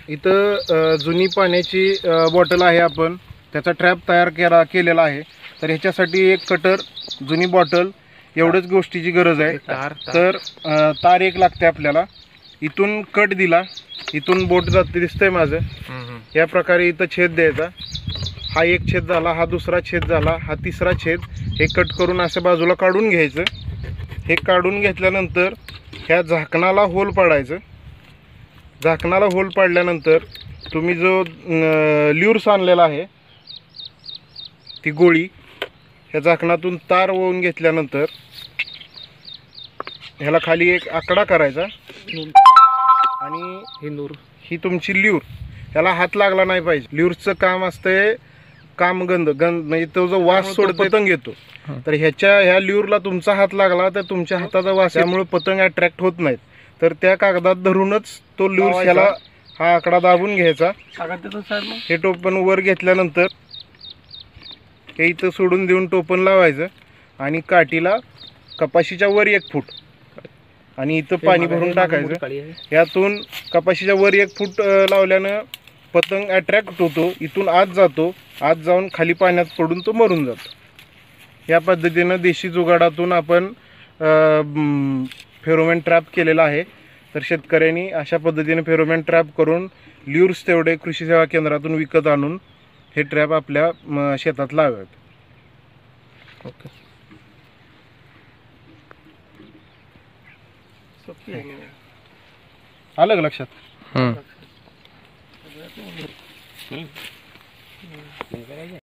इथं जुनी पाण्याची बॉटल आहे, आपण त्याचा ट्रॅप तयार केलेला आहे. तर ह्याच्यासाठी एक कटर, जुनी बॉटल, एवढंच गोष्टीची गरज आहे. तर तार एक लागते आपल्याला. इथून कट दिला, इथून बोट जाते, दिसतंय माझं. या प्रकारे इथं छेद द्यायचा. हा एक छेद झाला, हा दुसरा छेद झाला, हा तिसरा छेद. हे कट करून असं बाजूला काढून घ्यायचं. हे काढून घेतल्यानंतर ह्या झाकणाला होल पाडायचं. झाकणाला होल पाडल्यानंतर तुम्ही जो ल्युर्स आणलेला आहे, ती गोळी ह्या झाकणातून तार ओवून घेतल्यानंतर ह्याला खाली एक आकडा करायचा आणि ही तुमची ल्यूर. ह्याला हात लागला नाही पाहिजे. ल्युर्सचं काम असतंय गंध म्हणजे तो जो वास सोडतो पतंग येतो. तर ह्या ल्यूरला तुमचा हात लागला तर तुमच्या हाताचा वास, त्यामुळे पतंग अट्रॅक्ट होत नाहीत. तर त्या कागदात धरूनच तो ल्यूर्स ह्याला हा आकडा दाबून घ्यायचा. हे टोपण वर घेतल्यानंतर हे इथं सोडून देऊन टोपण लावायचं आणि काठीला कपाशीच्या वर 1 फूट आणि इथं पाणी भरून टाकायचं. यातून कपाशीच्या वर 1 फूट लावल्यानं पतंग अट्रॅक्ट होतो, इथून आत जातो. आत जाऊन खाली पाण्यात पडून तो मरून जातो. या पद्धतीनं देशी जुगाडातून आपण फेरोमेन ट्रॅप केलेला आहे. तर शेतकऱ्यांनी अशा पद्धतीने फेरोमेन ट्रॅप करून ल्युर्स तेवढे कृषी सेवा केंद्रातून विकत आणून हे ट्रॅप आपल्या शेतात लावावेत. ओके. आलं का लक्षात?